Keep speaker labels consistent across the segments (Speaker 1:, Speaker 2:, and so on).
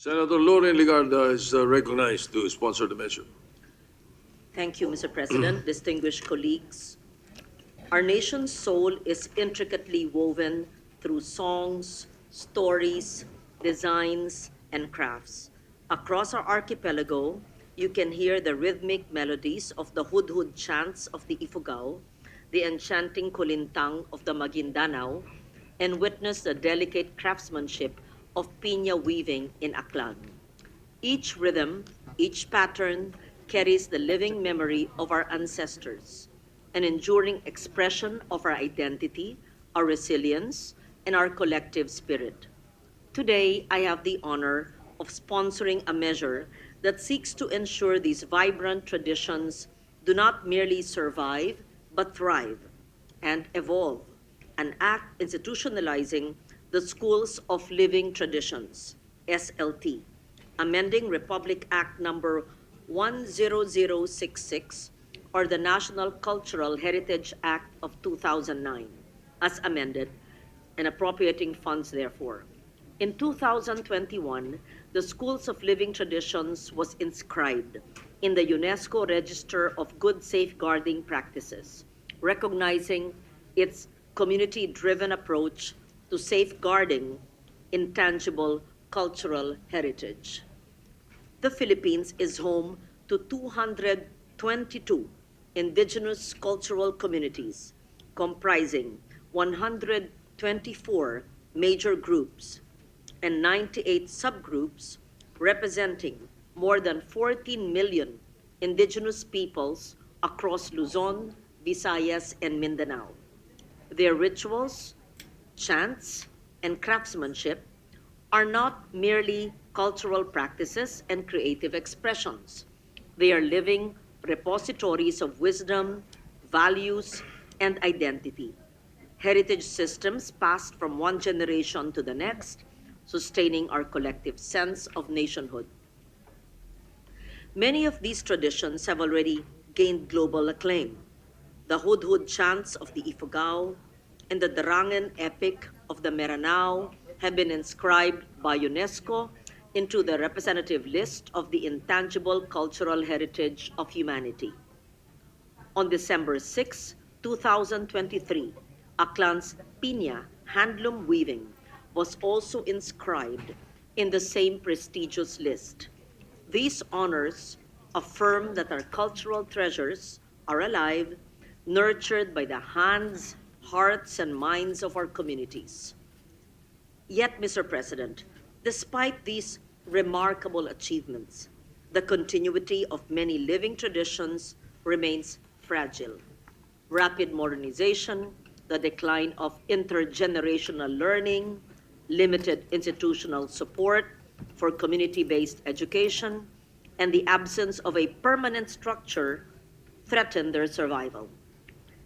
Speaker 1: Senator Loren Legarda is recognized to sponsor the measure.
Speaker 2: Thank you, Mr. President. Distinguished colleagues, our nation's soul is intricately woven through songs, stories, designs, and crafts. Across our archipelago, you can hear the rhythmic melodies of the Hudhud chants of the Ifugao, the enchanting kulintang of the Maguindanao, and witness the delicate craftsmanship of piña weaving in Aklan. Each rhythm, each pattern carries the living memory of our ancestors, an enduring expression of our identity, our resilience, and our collective spirit. Today, I have the honor of sponsoring a measure that seeks to ensure these vibrant traditions do not merely survive, but thrive and evolve, an act institutionalizing the Schools of Living Traditions, SLT, amending Republic Act number 10066, or the National Cultural Heritage Act of 2009, as amended, and appropriating funds therefore. In 2021, the Schools of Living Traditions was inscribed in the UNESCO Register of Good Safeguarding Practices, recognizing its community-driven approach to safeguarding intangible cultural heritage. The Philippines is home to 222 Indigenous Cultural Communities, comprising 124 major groups and 98 subgroups, representing more than 14 million Indigenous peoples across Luzon, Visayas, and Mindanao. Their rituals, chants, and craftsmanship are not merely cultural practices and creative expressions. They are living repositories of wisdom, values, and identity. Heritage systems passed from one generation to the next, sustaining our collective sense of nationhood. Many of these traditions have already gained global acclaim. The Hudhud chants of the Ifugao and the Darangan epic of the Maguindanao have been inscribed by UNESCO into the representative list of the intangible cultural heritage of humanity. On December 6, 2023, Aklan's piña handloom weaving was also inscribed in the same prestigious list. These honors affirm that our cultural treasures are alive, nurtured by the hands, hearts, and minds of our communities. Yet, Mr. President, despite these remarkable achievements, the continuity of many living traditions remains fragile. Rapid modernization, the decline of intergenerational learning, limited institutional support for community-based education, and the absence of a permanent structure threaten their survival.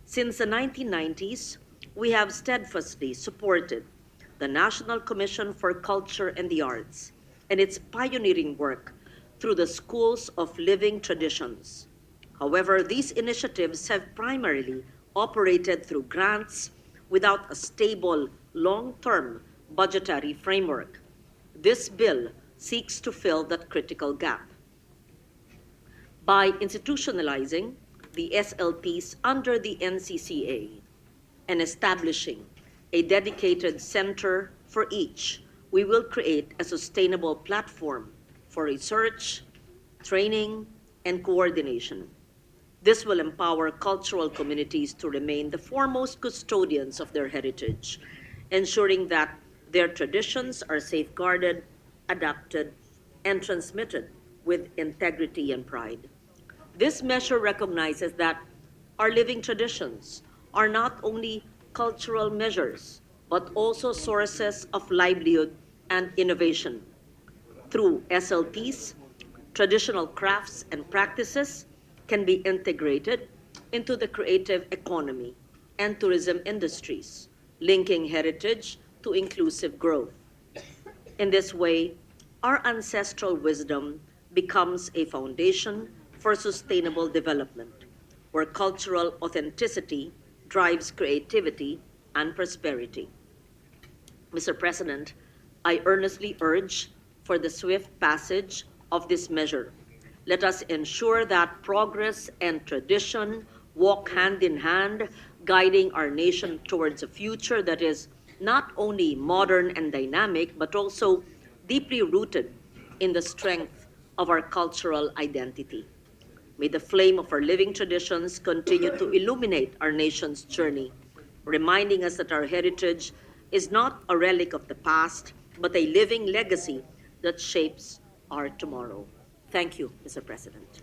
Speaker 2: Since the 1990s, we have steadfastly supported the National Commission for Culture and the Arts and its pioneering work through the Schools of Living Traditions. However, these initiatives have primarily operated through grants without a stable, long-term budgetary framework. This bill seeks to fill that critical gap. By institutionalizing the SLPs under the NCCA and establishing a dedicated center for each, we will create a sustainable platform for research, training, and coordination. This will empower cultural communities to remain the foremost custodians of their heritage, ensuring that their traditions are safeguarded, adapted, and transmitted with integrity and pride. This measure recognizes that our living traditions are not only cultural measures, but also sources of livelihood and innovation. Through SLPs, traditional crafts and practices can be integrated into the creative economy and tourism industries, linking heritage to inclusive growth. In this way, our ancestral wisdom becomes a foundation for sustainable development, where cultural authenticity drives creativity and prosperity. Mr. President, I earnestly urge for the swift passage of this measure. Let us ensure that progress and tradition walk hand in hand, guiding our nation towards a future that is not only modern and dynamic, but also deeply rooted in the strength of our cultural identity. May the flame of our living traditions continue to illuminate our nation's journey, reminding us that our heritage is not a relic of the past, but a living legacy that shapes our tomorrow. Thank you, Mr. President.